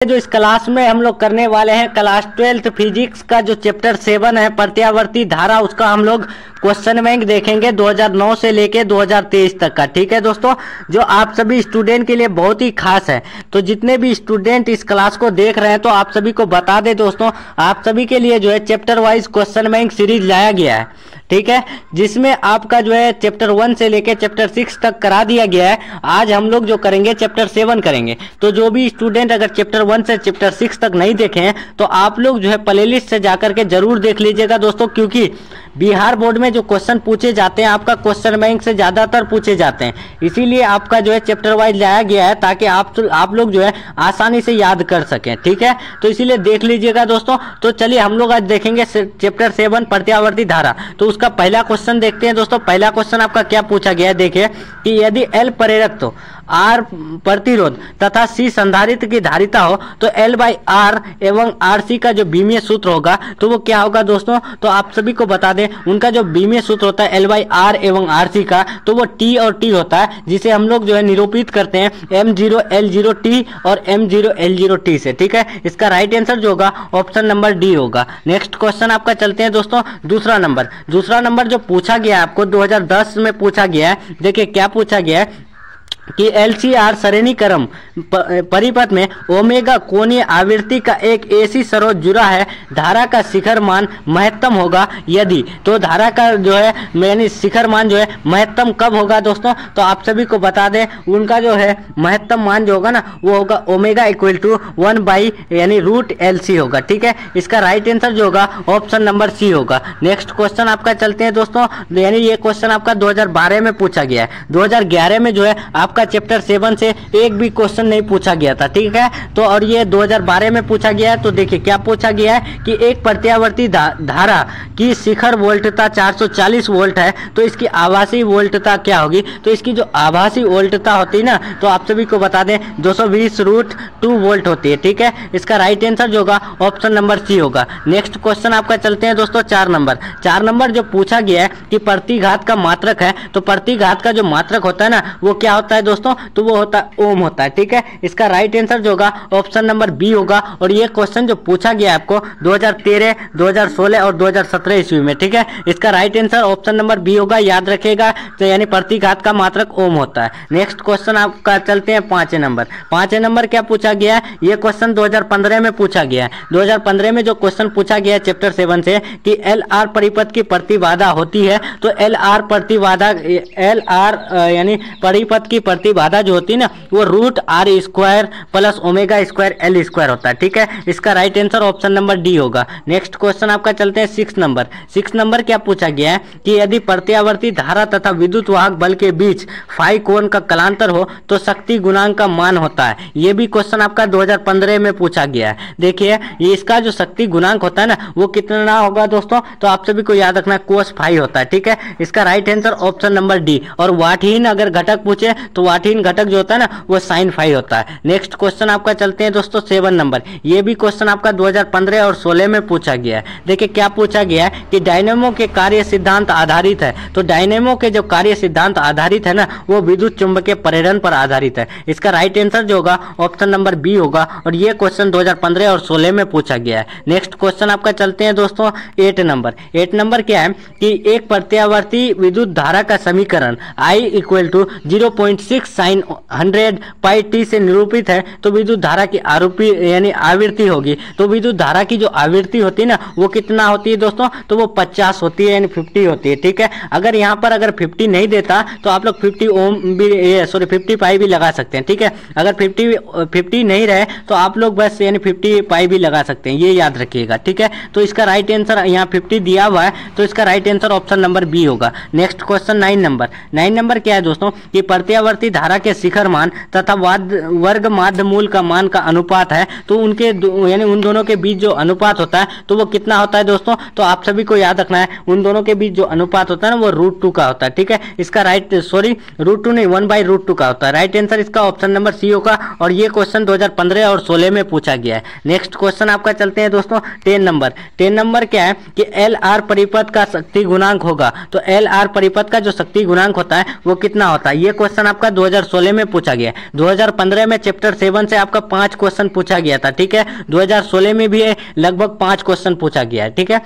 जो इस क्लास में हम लोग करने वाले हैं क्लास 12th फिजिक्स का जो चैप्टर 7 है प्रत्यावर्ती धारा, उसका हम लोग क्वेश्चन बैंक देखेंगे 2009 से लेके 2023 तक का। ठीक है दोस्तों, जो आप सभी स्टूडेंट के लिए बहुत ही खास है। तो जितने भी स्टूडेंट इस क्लास को देख रहे हैं तो आप सभी को बता दें दोस्तों, आप सभी के लिए जो है chapter wise question bank series लाया गया है। ठीक है, जिसमें आपका जो है चैप्टर 1 से लेके चैप्टर 6 तक करा दिया गया है। आज हम लोग जो करेंगे चैप्टर 7 करेंगे। तो जो भी स्टूडेंट अगर चैप्टर 1 से चैप्टर 6 तक नहीं देखे हैं तो आप लोग जो है प्लेलिस्ट से जाकर के जरूर देख लीजिएगा दोस्तों, क्योंकि बिहार बोर्ड में जो क्वेश्चन पूछे जाते हैं आपका क्वेश्चन बैंक से ज्यादातर पूछे जाते हैं, इसीलिए आपका जो है चैप्टर वाइज लाया गया है ताकि आप लोग जो है आसानी से याद कर सकें। ठीक है, तो इसीलिए देख लीजिएगा दोस्तों। तो चलिए हम लोग आज देखेंगे चैप्टर 7 प्रत्यावर्ती धारा। तो उसका पहला क्वेश्चन देखते हैं दोस्तों। पहला क्वेश्चन आपका क्या पूछा गया है, देखिए कि यदि L प्रेरक तो R प्रतिरोध तथा C संधारित्र की धारिता हो तो L/R एवं RC का जो बीमीय सूत्र होगा तो वो क्या होगा दोस्तों। तो आप सभी को बता दें उनका जो बीमीय सूत्र होता है L/R एवं RC का, तो वो T और T होता है, जिसे हम लोग जो है निरूपित करते हैं M0L0T और M0L0T से। ठीक है, इसका राइट आंसर जो होगा ऑप्शन नंबर डी होगा। नेक्स्ट क्वेश्चन आपका चलते हैं दोस्तों। दूसरा नंबर जो पूछा गया है आपको 2010 में पूछा गया है। देखिए क्या पूछा गया है कि LCR श्रेणीक्रम परिपथ में ओमेगा कोणीय आवृत्ति का एक ऐसी स्रोत जुड़ा है, धारा का शिखर मान महत्तम होगा यदि। तो धारा का जो है यानी शिखर मान जो है महत्तम कब होगा दोस्तों। तो आप सभी को बता दें उनका जो है महत्तम मान जो होगा ना वो होगा ओमेगा इक्वल टू 1 यानी √LC होगा। ठीक है, इसका राइट आंसर जो होगा ऑप्शन नंबर सी होगा। नेक्स्ट क्वेश्चन आपका चलते हैं दोस्तों, यानी ये क्वेश्चन आपका 2012 में पूछा गया है। 2011 में जो है आपका चैप्टर 7 से एक भी क्वेश्चन नहीं पूछा गया था। ठीक है, तो और ये 2012 में पूछा गया है। तो देखिए क्या पूछा गया है कि एक प्रत्यावर्ती धारा की शिखर वोल्टता 440 वोल्ट है, तो इसकी आभासी वोल्टता क्या होगी। तो इसकी जो आभासी वोल्टता होती है ना, तो आप सभी को बता दें 220√2 वोल्ट होती है। ठीक है, इसका राइट आंसर जो होगा ऑप्शन नंबर सी होगा। नेक्स्ट क्वेश्चन आपका चलते हैं दोस्तों 4 नंबर जो पूछा गया है कि प्रतिघात का मात्रक है। तो प्रतिघात का जो मात्रक होता है ना वो क्या होता है दोस्तों, तो वो होता है ओम होता है। ठीक है, इसका राइट आंसर जो होगा ऑप्शन नंबर बी होगा। और ये क्वेश्चन जो पूछा गया आपको 2013, 2016 और 2017 ईस्वी में। ठीक है, इसका right answer option number B होगा, याद रखिएगा। तो यानी प्रतिघात का मात्रक ओम होता है। नेक्स्ट क्वेश्चन आपका चलते हैं 5 नंबर क्या पूछा गया है। ये क्वेश्चन 2015 में पूछा गया है। 2015 में जो क्वेश्चन पूछा गया है चैप्टर 7 से कि LR परिपथ की प्रतिबाधा होती है, तो LR यानी परिपथ की प्रतिबाधा जो होती है ना वो √R² प्लस ω² L² होता है। ठीक है, इसका right answer option number D होगा। नेक्स्ट क्वेश्चन आपका चलते हैं 6 नंबर क्या पूछा गया है कि यदि प्रत्यावर्ती धारा तथा विद्युत वाहक बल के बीच फाई कोण का कलांतर हो तो शक्ति गुणांक का मान होता है। ये भी क्वेश्चन आपका 2015 में पूछा गया है। देखिए ये इसका जो शक्ति गुणांक होता है ना वो कितना होगा दोस्तों, तो आप सभी को याद रखना cos फाई होता है। ठीक है, इसका right answer option number D. और वाटहीन अगर घटक पूछे तो वाटहीन घटक जो होता है ना वो sin फाई होता है। नेक्स्ट क्वेश्चन आपका चलते हैं दोस्तों 7 नंबर। ये भी क्वेश्चन आपका 2015 और 16 में पूछा गया है। देखिए क्या पूछा गया है कि डायनेमो के कार्य सिद्धांत आधारित है। तो डायनेमो के जो कार्य सिद्धांत आधारित है ना वो विद्युत चुंबकीय प्रेरण पर आधारित है। इसका राइट आंसर जो होगा ऑप्शन नंबर बी होगा। और ये क्वेश्चन 2015 और 16 में पूछा गया है। नेक्स्ट क्वेश्चन आपका चलते हैं दोस्तों 8 नंबर क्या है कि एक प्रत्यावर्ती विद्युत धारा का समीकरण I = 0.6 sin 100 πt से निरूपित है, तो विद्युत धारा की यानी आवृत्ति होगी। तो विद्युत धारा की जो आवृत्ति होती है ना वो कितना होती है दोस्तों, तो वो 50 होती है यानी 50 होती है। ठीक है, अगर यहाँ पर अगर 50 नहीं देता तो आप लोग 50 पाई भी लगा सकते हैं। ठीक है, अगर 50 नहीं रहे तो आप लोग बस यानी 50 पाई भी लगा सकते हैं, ये याद रखिएगा। ठीक है, तो इसका राइट आंसर यहाँ 50 दिया हुआ है, तो इसका right answer option number B होगा। नेक्स्ट क्वेश्चन 9 नंबर क्या है दोस्तों कि प्रत्यावर्ती धारा के शिखर मान तथा वर्ग माध्य मूल का मान का अनुपात है। तो उनके यानी उन दोनों के बीच जो अनुपात होता है तो वो कितना होता है दोस्तों। तो आप सभी को याद रखना है उन दोनों के बीच जो अनुपात होता है ना वो √2 का होता है। ठीक है, इसका √2 नहीं 1/√2 का होता है। राइट आंसर इसका ऑप्शन नंबर सी होगा। और ये क्वेश्चन 2015 और 16 में पूछा गया है। नेक्स्ट क्वेश्चन आपका चलते हैं दोस्तों 10 नंबर क्या है कि LR परिपथ का शक्ति गुणांक होगा। तो LR परिपथ का जो शक्ति गुणांक होता है वो कितना होता है। ये क्वेश्चन आपका आपका 2016 में पूछा गया है। 2015 में चैप्टर 7 से आपका 5 क्वेश्चन पूछा गया था, ठीक है। 2016 में भी लगभग 5 क्वेश्चन पूछा गया है, ठीक है।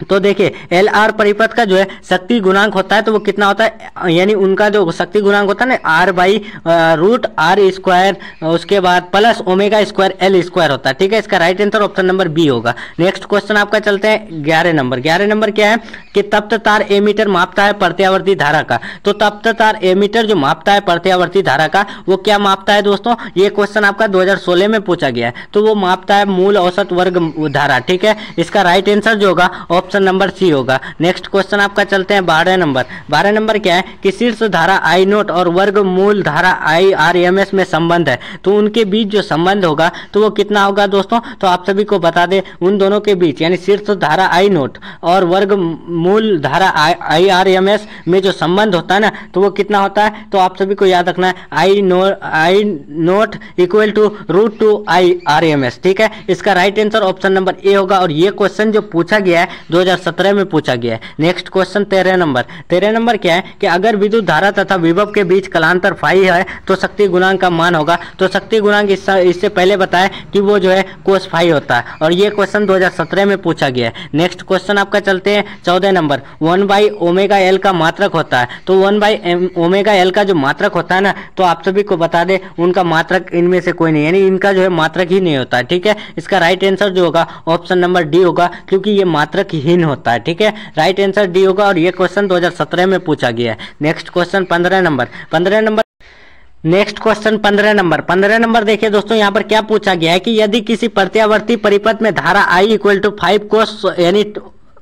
तो देखिए एल आर परिपथ का जो है शक्ति गुणांक होता है तो वो कितना होता है, यानी उनका जो शक्ति गुणांक होता है ना R by root R square, उसके बाद plus omega square L square होता है, ठीक है। इसका right answer option number B होगा। नेक्स्ट क्वेश्चन आपका चलते हैं 11 नंबर। 11 नंबर क्या है कि तप्त तार एमीटर मापता है प्रत्यावर्ती धारा का। तो तप्त तार एमीटर जो मापता है प्रत्यावर्ती धारा का वो क्या मापता है दोस्तों, ये क्वेश्चन आपका 2016 में पूछा गया है। तो वो मापता है मूल औसत वर्ग धारा, ठीक है। इसका राइट आंसर जो होगा ऑप्शन नंबर सी होगा। नेक्स्ट क्वेश्चन आपका चलते हैं 12 नंबर। 12 नंबर क्या है कि शीर्ष धारा आई नोट और वर्ग मूल धारा आई आर एम एस में संबंध है, तो उनके बीच जो संबंध होगा तो वो कितना होगा दोस्तों। तो आप सभी को बता दें उन दोनों के बीच यानी शीर्ष धारा आई नोट और वर्ग मूल धारा आई आर एम एस में जो संबंध होता है ना तो वो कितना होता है। तो आप सभी को याद रखना है I naught equal to root two I R M S, ठीक है। इसका right answer option number A होगा और ये क्वेश्चन जो पूछा गया है 2017 में पूछा गया है। Next question 13 number. 13 नंबर क्या है कि अगर विद्युत धारा तथा विभव के बीच कलांतर फाई है तो शक्ति गुणांक का मान होगा। तो शक्ति गुणांक इससे पहले बताया कि वो जो है कोस फाई होता है और ये क्वेश्चन 2017 में पूछा गया है। नेक्स्ट क्वेश्चन आपका चलते हैं 14 नंबर। 1 ओमेगा एल का मात्रक होता है। तो 1 ओमेगा एल का जो मात्रक होता है ना तो आप सभी को बता दें उनका मात्रक इनमें से कोई नहीं, यानी इनका जो है मात्रक ही नहीं होता है, ठीक है। इसका राइट आंसर जो होगा ऑप्शन नंबर डी होगा क्योंकि ये मात्रक हीन होता है, ठीक है। राइट आंसर डी होगा और ये क्वेश्चन 2017 में पूछा गया है। Next question 15 number. 15 number next question 15 number. 15 number देखिए दोस्तों यहाँ पर क्या पूछा गया है कि यदि किसी प्रत्यावर्ती परिपथ में धारा I इक्वल टू 5 कोस यानी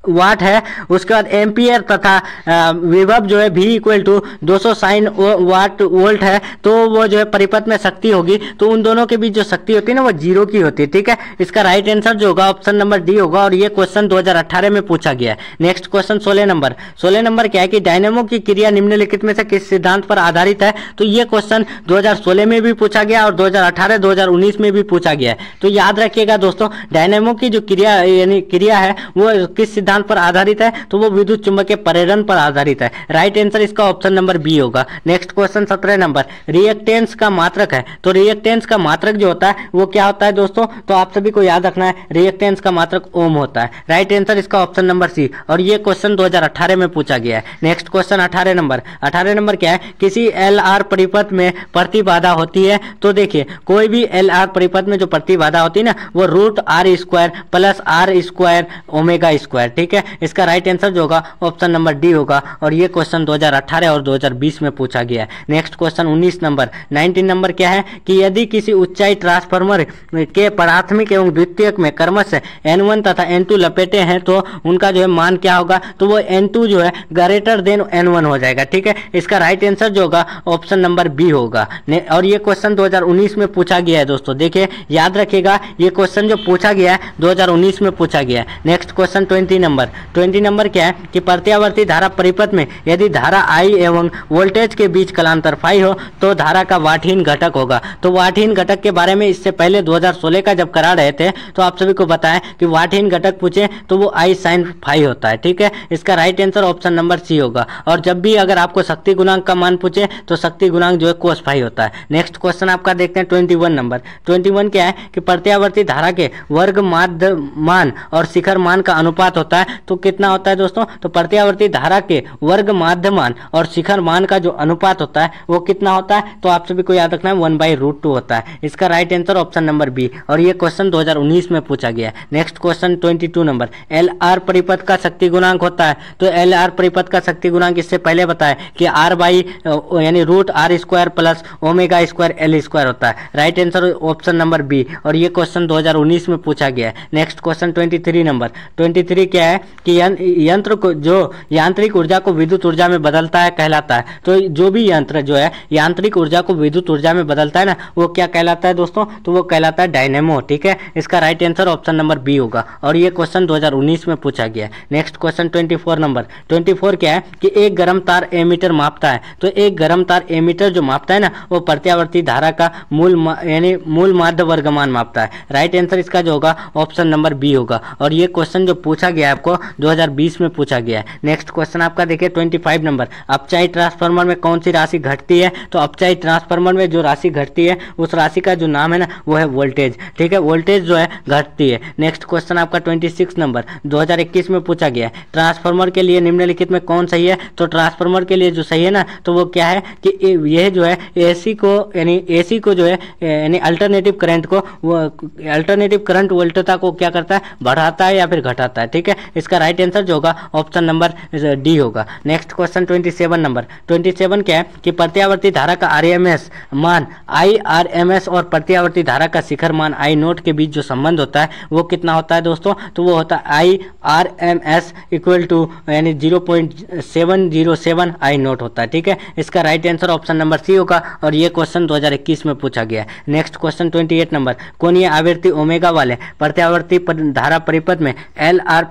वाट है, उसके बाद एम्पियर तथा विभव जो है V इक्वल टू 200 साइन वाट वोल्ट है, तो वो जो है परिपथ में शक्ति होगी तो उन दोनों के बीच जो शक्ति होती है ना वो जीरो की होती है, ठीक है। इसका राइट आंसर जो होगा ऑप्शन नंबर डी होगा और ये क्वेश्चन 2018 में पूछा गया है। Next question 16 number. 16 नंबर क्या है कि डायनेमो की क्रिया निम्नलिखित में से किस सिद्धांत पर आधारित है। तो ये क्वेश्चन 2016 में भी पूछा गया और 2018 2019 में भी पूछा गया है। तो याद रखिएगा दोस्तों डायनेमो की जो क्रिया यानी क्रिया है वो किस सिद्धांत पर आधारित है, तो वो विद्युत चुंबकीय प्रेरण पर आधारित है। राइट आंसर इसका ऑप्शन नंबर बी होगा। Next question 17 number. रिएक्टेंस का मात्रक है। तो रिएक्टेंस का मात्रक जो होता है वो क्या होता है दोस्तों, तो आप सभी को याद रखना है रिएक्टेंस का मात्रक ओम होता है। राइट आंसर इसका ऑप्शन नंबर सी और ये क्वेश्चन 2018 में पूछा गया है। Next question 18 number. 18 नंबर क्या है, किसी एल आर परिपथ में प्रतिबाधा होती है। तो देखिए कोई भी एल आर परिपथ में जो प्रतिबाधा होती है ना वो root R square plus R square omega square, ठीक है। इसका राइट आंसर जो होगा ऑप्शन नंबर डी होगा और ये क्वेश्चन 2018 और 2020 में पूछा गया है। Next question 19 number. 19 नंबर क्या है कि यदि किसी ऊंचाई ट्रांसफार्मर के प्राथमिक एवं द्वितीयक में क्रमशः N1 तथा N2 लपेटे हैं तो उनका जो है मान क्या होगा, तो वो N2 जो है ग्रेटर देन N1 हो जाएगा, ठीक है। इसका राइट आंसर जो होगा ऑप्शन नंबर बी होगा और ये क्वेश्चन 2019 में पूछा गया है दोस्तों। देखिए याद रखिएगा ये क्वेश्चन जो पूछा गया है 2019 में पूछा गया है। Next question 20 number. 20 नंबर क्या है कि प्रत्यावर्ती धारा परिपथ में यदि धारा I एवं वोल्टेज के बीच कलांतर फाई हो तो धारा का वाटहीन घटक होगा। तो वाटहीन घटक के बारे में इससे पहले 2016 का जब करा रहे थे तो आप सभी को बताएं कि वाटहीन घटक पूछे तो वो I साइन फाई होता है, ठीक है। इसका right answer option number C होगा और जब भी अगर आपको शक्ति गुणांक का मान पूछे तो शक्ति गुणांक जो है कोस फाई होता है। नेक्स्ट क्वेश्चन आपका देखते हैं 21 नंबर। 21 क्या है कि प्रत्यावर्ती धारा के वर्ग माध्य मान और शिखर मान का अनुपात होता है। तो कितना होता है दोस्तों, तो प्रत्यावर्ती धारा के वर्ग माध्य मान और शिखर मान का जो अनुपात होता है वो कितना होता है, तो आप सभी को याद रखना है 1/√2 होता है। इसका right answer option number B और ये क्वेश्चन 2019 में पूछा गया है। Next question 22 number. L R परिपथ का शक्ति गुणांक होता है। तो एल आर परिपथ का शक्ति गुणांक इससे पहले बताया कि R बाई यानी root R square plus omega square L square होता है। Right answer option number B और ये क्वेश्चन 2019 में पूछा गया है। Next question 23 number. 23 क्या है कि यंत्र को जो यांत्रिक ऊर्जा को विद्युत ऊर्जा में बदलता है कहलाता है। तो जो भी यंत्र जो है यांत्रिक ऊर्जा को विद्युत ऊर्जा में बदलता है ना वो क्या कहलाता है दोस्तों, तो वो कहलाता है डायनेमो, ठीक है। इसका right answer option number B होगा और ये क्वेश्चन 2019 में पूछा गया है। Next question 24 number. 24 क्या है कि एक गर्म तार एमीटर मापता है। तो एक गर्म तार एमीटर जो मापता है ना वो प्रत्यावर्ती धारा का यानी मूल माध्य वर्गमान मापता है। राइट आंसर इसका जो होगा ऑप्शन नंबर बी होगा और ये क्वेश्चन जो पूछा गया है आपको 2020 में पूछा गया है। नेक्स्ट क्वेश्चन आपका देखिए 25 नंबर, अपचाई ट्रांसफार्मर में कौन सी राशि घटती है? तो अपचाई ट्रांसफार्मर में जो राशि घटती है उस राशि का जो नाम है ना वो है वोल्टेज, ठीक है, वोल्टेज जो है घटती है। नेक्स्ट क्वेश्चन आपका 26 नंबर 2021 में पूछा गया है, ट्रांसफार्मर के लिए निम्नलिखित में कौन सही है? तो ट्रांसफार्मर के लिए जो सही है ना तो वो क्या है कि यह जो है एसी को जो है यानी अल्टरनेटिव करंट को अल्टरनेटिव करंट वोल्टता को क्या करता है, बढ़ाता है या फिर घटाता है, ठीक है। इसका राइट आंसर जो होगा ऑप्शन नंबर डी होगा। नेक्स्ट क्वेश्चन 27 नंबर 27 क्या है कि प्रत्यावर्ती धारा का आरएमएस मान IRMS और प्रत्यावर्ती धारा का शिखर मान I नोट के बीच जो संबंध होता है वो कितना होता है दोस्तों? तो वो होता है IRMS इक्वल टू यानी 0.707 I नोट होता है, ठीक है। इसका right answer option number C होगा और ये क्वेश्चन 2021 में पूछा गया है। नेक्स्ट क्वेश्चन 28 नंबर, कोणीय आवृत्ति ओमेगा वाले प्रत्यावर्ती धारा परिपथ में LR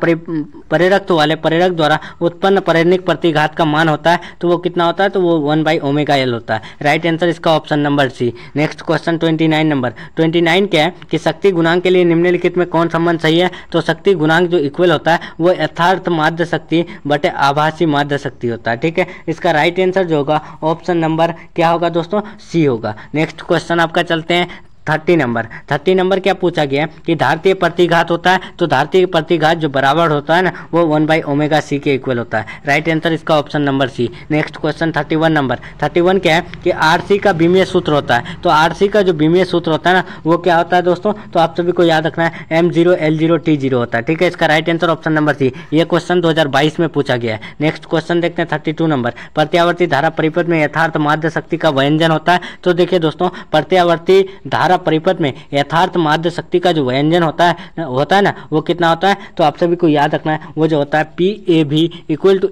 प्रेरक वाले प्रेरक द्वारा उत्पन्न प्रेरणिक प्रतिघात का मान होता है तो वो कितना होता है? तो वो 1/ωL होता है। राइट आंसर इसका option number C. Next question 29 number 29 क्या है कि शक्ति गुणांक के लिए निम्नलिखित में कौन संबंध सही है? तो शक्ति गुणांक जो इक्वल होता है वो यथार्थ माध्य शक्ति बटे आभासी माध्य शक्ति होता है, ठीक है। इसका राइट आंसर जो होगा ऑप्शन नंबर क्या होगा दोस्तों? सी होगा। नेक्स्ट क्वेश्चन आपका चलते हैं 30 नंबर क्या पूछा गया कि धारतीय प्रतिघात होता है तो धारतीय प्रतिघात जो बराबर होता है ना वो 1/ωc के इक्वल होता है। राइट आंसर इसका option number C. Next question 31 number 31 क्या है कि आरसी का बीमीय सूत्र होता है तो आरसी का जो बीमीय सूत्र होता है ना वो क्या होता है दोस्तों? तो आप सभी को याद रखना है M0L0T0 होता है, ठीक है। इसका right answer option number C. ये क्वेश्चन 2022 में पूछा गया है। नेक्स्ट क्वेश्चन देखते हैं 32 नंबर, प्रत्यावर्ती धारा परिपथ में यथार्थ माध्य शक्ति का व्यंजन होता है। तो देखिए दोस्तों प्रत्यावर्ती धारा परिपथ में यथार्थ माध्य शक्ति का जो व्यंजन होता है ना वो कितना होता है? तो आप सभी को याद रखना है वो जो होता है PAV equal to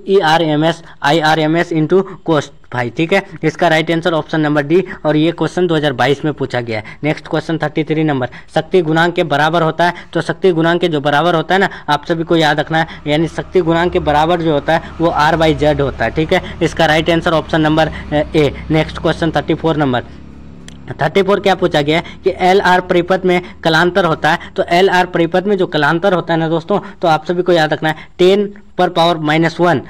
IRMS into cos भाई, ठीक है। इसका right answer option number D और ये क्वेश्चन 2022 में पूछा गया है। नेक्स्ट क्वेश्चन 33 नंबर, शक्ति गुणांक के बराबर होता है तो शक्ति गुणांक के जो बराबर होता है ना आप सभी को याद रखना है यानी शक्ति गुणांक के बराबर जो होता है वो R/Z होता है, ठीक है। इसका राइट आंसर ऑप्शन नंबर ए। नेक्स्ट क्वेश्चन 34 नंबर 34 क्या पूछा गया है कि LR परिपथ में कलांतर होता है तो LR परिपथ में जो कलांतर होता है ना दोस्तों तो आप सभी को याद रखना है 10⁻⁻1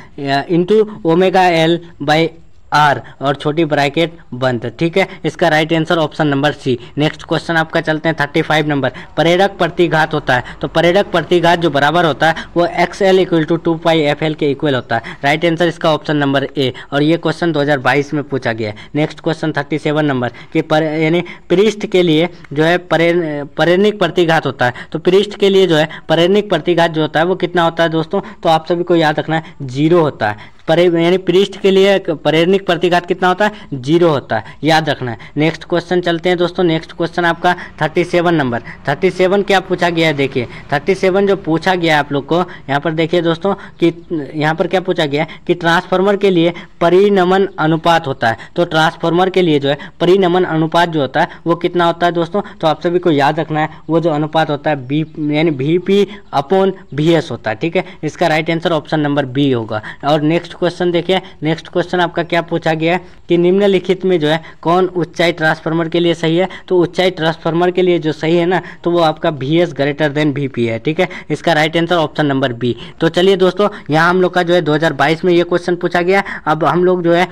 इंटू ωL/R और छोटी ब्रैकेट बंद, ठीक है। इसका right answer option number C. Next question आपका चलते हैं 35 नंबर, प्रेरक प्रतिघात होता है तो प्रेरक प्रतिघात जो बराबर होता है वो XL इक्वल टू 2πfL के इक्वल होता है। राइट आंसर इसका ऑप्शन नंबर ए और ये क्वेश्चन 2022 में पूछा गया है। नेक्स्ट क्वेश्चन 37 नंबर कि यानी पृष्ठ के लिए जो है प्रेरणिक प्रतिघात होता है तो पृष्ठ के लिए जो है प्रेरणिक प्रतिघात जो होता है वो कितना होता है दोस्तों? तो आप सभी को याद रखना है 0 होता है। यानी पृष्ठ के लिए प्रेरणिक प्रतिघात कितना होता है? 0 होता है, याद रखना है। नेक्स्ट क्वेश्चन चलते हैं दोस्तों। नेक्स्ट क्वेश्चन आपका 37 नंबर 37 क्या पूछा गया है? देखिए 37 जो पूछा गया है आप लोग को यहाँ पर देखिए दोस्तों कि यहाँ पर क्या पूछा गया है कि ट्रांसफार्मर के लिए परिनमन अनुपात होता है तो ट्रांसफार्मर के लिए जो है परिनमन अनुपात जो होता है वो कितना होता है दोस्तों? तो आप सभी को याद रखना है वो जो अनुपात होता है बी यानी VP/VS होता है, ठीक है। इसका right answer option number B होगा। और नेक्स्ट क्वेश्चन देखिए, नेक्स्ट क्वेश्चन आपका क्या पूछा गया है कि निम्नलिखित में जो है कौन ऊंचाई ट्रांसफार्मर के लिए सही है? तो ऊंचाई ट्रांसफार्मर के लिए जो सही है ना तो वो आपका VS ग्रेटर देन VP है, ठीक है। इसका right answer option number B. तो चलिए दोस्तों यहाँ हम लोग का जो है 2022 में ये क्वेश्चन पूछा गया। अब हम लोग जो है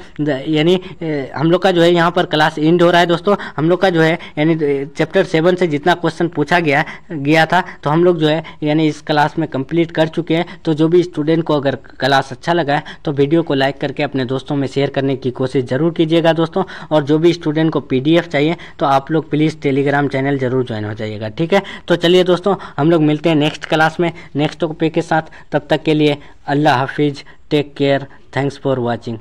यानी हम लोग का जो है यहाँ पर क्लास एंड हो रहा है दोस्तों। हम लोग का जो है यानी चैप्टर 7 से जितना क्वेश्चन पूछा गया था तो हम लोग जो है यानी इस क्लास में कंप्लीट कर चुके हैं। तो जो भी स्टूडेंट को अगर क्लास अच्छा लगा है तो वीडियो को लाइक करके अपने दोस्तों में शेयर करने की कोशिश जरूर कीजिएगा दोस्तों। और जो भी स्टूडेंट को PDF चाहिए तो आप लोग प्लीज़ टेलीग्राम चैनल जरूर ज्वाइन हो जाइएगा, ठीक है। तो चलिए दोस्तों हम लोग मिलते हैं नेक्स्ट क्लास में नेक्स्ट टॉपिक के साथ। तब तक के लिए अल्लाह हाफिज़, take care, thanks for watching.